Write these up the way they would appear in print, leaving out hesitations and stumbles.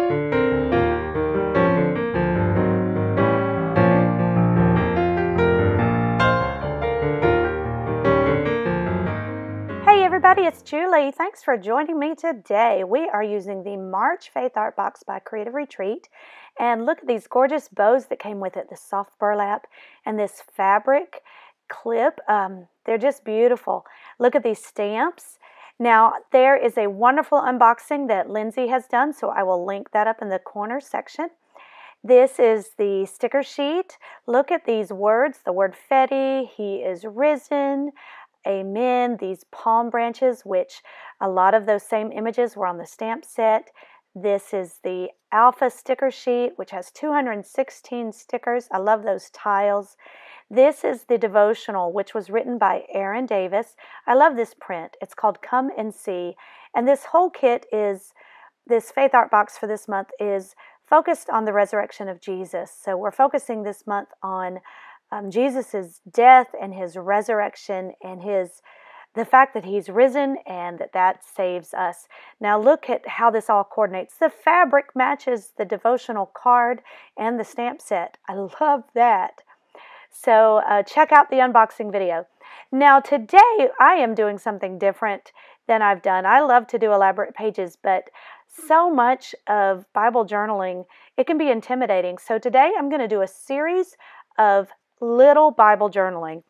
Hey everybody, it's Julie. Thanks for joining me today. We are using the March Faith Art Box by Creative Retreat. And look at these gorgeous bows that came with it, the soft burlap and this fabric clip. They're just beautiful. Look at these stamps. Now, there is a wonderful unboxing that Lindsay has done, so I will link that up in the corner section. This is the sticker sheet. Look at these words, the word Fedi, He is risen, Amen, these palm branches, which a lot of those same images were on the stamp set. This is the Alpha sticker sheet, which has 216 stickers. I love those tiles. This is the devotional, which was written by Aaron Davis. I love this print. It's called Come and See. And this whole kit is, this Faith Art Box for this month is focused on the resurrection of Jesus. So we're focusing this month on Jesus' death and his resurrection and the fact that he's risen and that saves us. Now look at how this all coordinates. The fabric matches the devotional card and the stamp set. I love that. So check out the unboxing video. Now today I am doing something different than I've done. I love to do elaborate pages, but so much of Bible journaling, it can be intimidating. So today I'm going to do a series of little Bible journaling.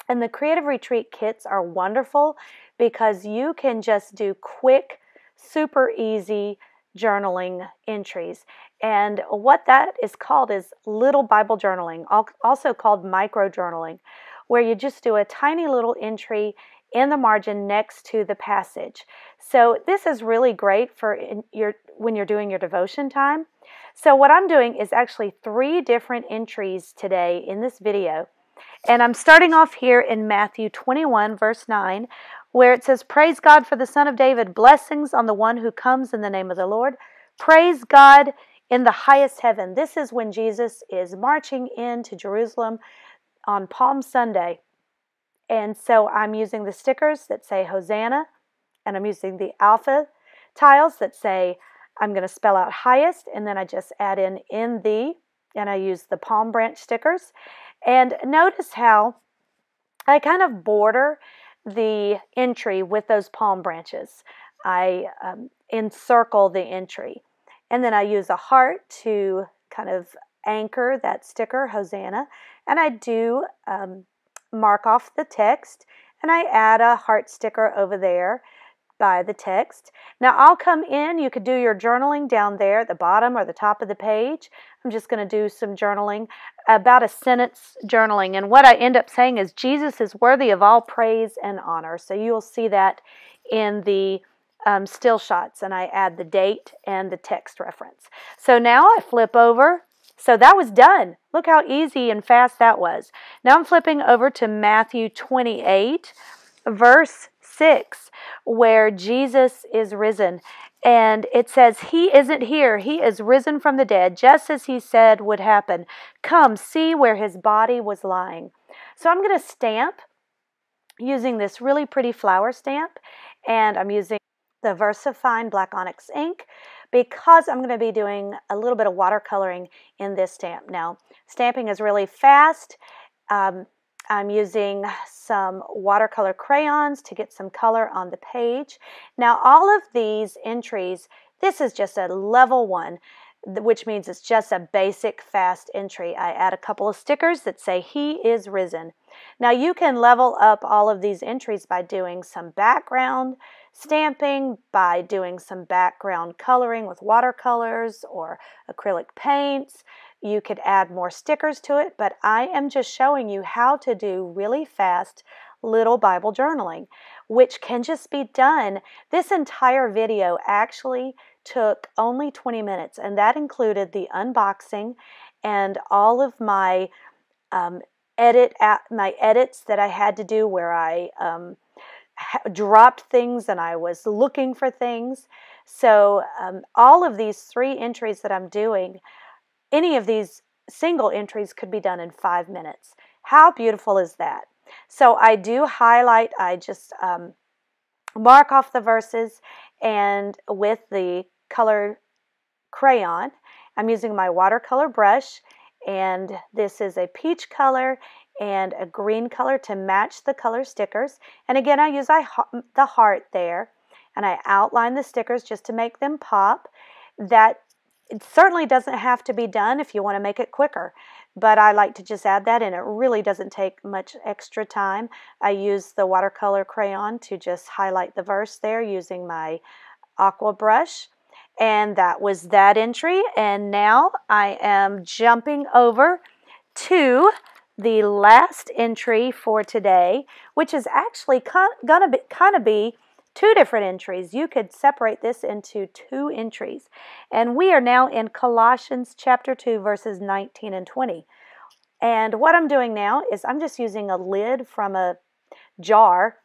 And the Creative Retreat kits are wonderful because you can just do quick, super easy journaling entries. And what that is called is little Bible journaling, also called micro journaling, where you just do a tiny little entry in the margin next to the passage. So this is really great for when you're doing your devotion time. So what I'm doing is actually 3 different entries today in this video. And I'm starting off here in Matthew 21, verse 9, where it says, "Praise God for the Son of David, blessings on the one who comes in the name of the Lord. Praise God in the highest heaven." This is when Jesus is marching into Jerusalem on Palm Sunday. And so I'm using the stickers that say Hosanna, and I'm using the Alpha tiles that say, I'm going to spell out highest, and then I just add in the, and I use the palm branch stickers. And notice how I kind of border the entry with those palm branches. I encircle the entry. And then I use a heart to kind of anchor that sticker, Hosanna. And I do mark off the text, and I add a heart sticker over there by the text. Now I'll come in, you could do your journaling down there at the bottom or the top of the page. I'm just going to do some journaling, about a sentence journaling. And what I end up saying is Jesus is worthy of all praise and honor. So you'll see that in the still shots, and I add the date and the text reference. So now I flip over. So that was done. Look how easy and fast that was. Now I'm flipping over to Matthew 28, verse 6, where Jesus is risen. And it says, He isn't here. He is risen from the dead, just as He said would happen. Come, see where His body was lying. So I'm going to stamp using this really pretty flower stamp. And I'm using the VersaFine Black Onyx ink, because I'm going to be doing a little bit of watercoloring in this stamp. Now, stamping is really fast. I'm using some watercolor crayons to get some color on the page. Now, all of these entries, this is just a level 1, which means it's just a basic fast entry. I add a couple of stickers that say He is risen. Now, you can level up all of these entries by doing some background stamping, by doing some background coloring with watercolors or acrylic paints. You could add more stickers to it, but I am just showing you how to do really fast little Bible journaling, which can just be done. This entire video actually took only 20 minutes, and that included the unboxing and all of my edits that I had to do, where I dropped things and I was looking for things. So all of these 3 entries that I'm doing, any of these single entries could be done in 5 minutes. How beautiful is that? So I do highlight, I just mark off the verses, and with the color crayon. I'm using my watercolor brush, and this is a peach color and a green color to match the color stickers. And again, I use the heart there, and I outline the stickers just to make them pop. That it certainly doesn't have to be done if you want to make it quicker, but I like to just add that in. It really doesn't take much extra time. I use the watercolor crayon to just highlight the verse there using my aqua brush. And that was that entry. And now I am jumping over to the last entry for today, which is actually going to be two different entries. You could separate this into two entries. And we are now in Colossians chapter 2, verses 19 and 20. And what I'm doing now is I'm just using a lid from a jar,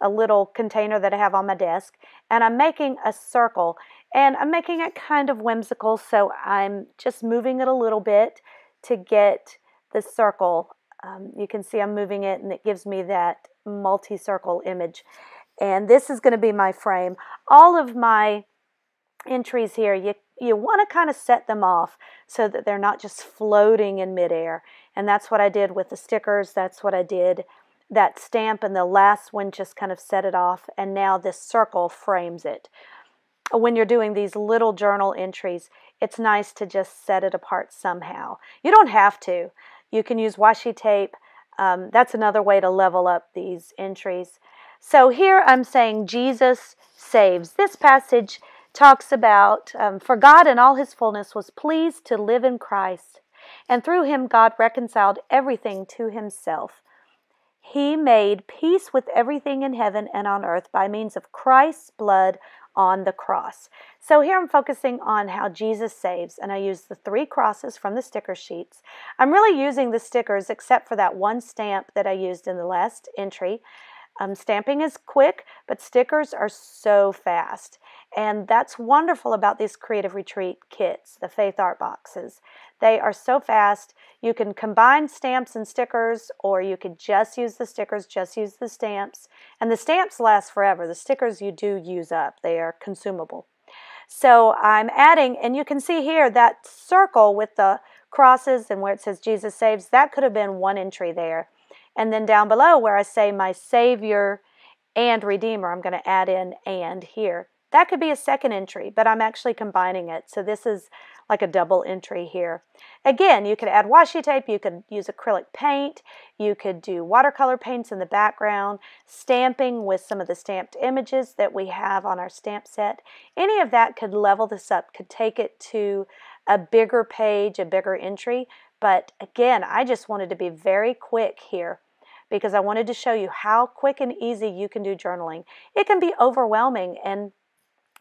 a little container that I have on my desk, and I'm making a circle. And I'm making it kind of whimsical, so I'm just moving it a little bit to get the circle. You can see I'm moving it, and it gives me that multi-circle image. And this is going to be my frame. All of my entries here, you want to kind of set them off so that they're not just floating in midair. And that's what I did with the stickers. That's what I did. That stamp and the last one just kind of set it off. And now this circle frames it. When you're doing these little journal entries, it's nice to just set it apart somehow. You don't have to. You can use washi tape. That's another way to level up these entries. So here I'm saying Jesus saves. This passage talks about, for God in all his fullness was pleased to live in Christ, and through him God reconciled everything to himself. He made peace with everything in heaven and on earth by means of Christ's blood on the cross. So here I'm focusing on how Jesus saves, and I use the 3 crosses from the sticker sheets. I'm really using the stickers except for that one stamp that I used in the last entry. Stamping is quick, but stickers are so fast. And that's wonderful about these Creative Retreat kits, the Faith Art boxes. They are so fast. You can combine stamps and stickers, or you could just use the stickers, just use the stamps. And the stamps last forever. The stickers you do use up. They are consumable. So I'm adding, and you can see here that circle with the crosses and where it says Jesus saves, that could have been one entry there. And then down below where I say my Savior and Redeemer, I'm going to add in and here. That could be a second entry, but I'm actually combining it. So this is like a double entry here. Again, you could add washi tape, you could use acrylic paint, you could do watercolor paints in the background, stamping with some of the stamped images that we have on our stamp set. Any of that could level this up, could take it to a bigger page, a bigger entry. But again, I just wanted to be very quick here, because I wanted to show you how quick and easy you can do journaling. It can be overwhelming, and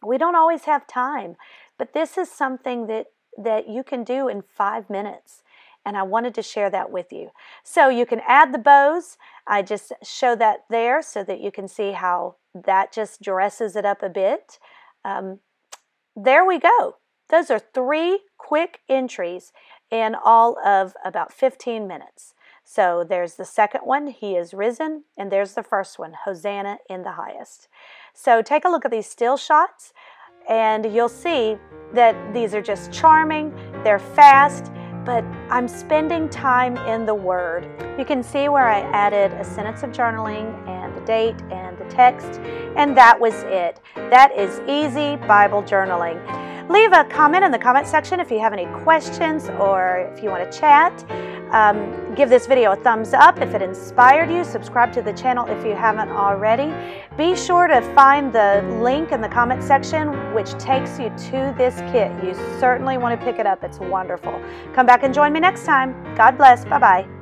we don't always have time, but this is something that you can do in 5 minutes, and I wanted to share that with you. So you can add the bows. I just show that there so that you can see how that just dresses it up a bit. There we go. Those are 3 quick entries in all of about 15 minutes. So there's the second one, He is risen, and there's the first one, Hosanna in the highest. So take a look at these still shots, and you'll see that these are just charming, they're fast, but I'm spending time in the Word. You can see where I added a sentence of journaling and the date and the text, and that was it. That is easy Bible journaling. Leave a comment in the comment section if you have any questions or if you want to chat. Give this video a thumbs up if it inspired you. Subscribe to the channel if you haven't already. Be sure to find the link in the comment section which takes you to this kit. You certainly want to pick it up. It's wonderful. Come back and join me next time. God bless. Bye-bye.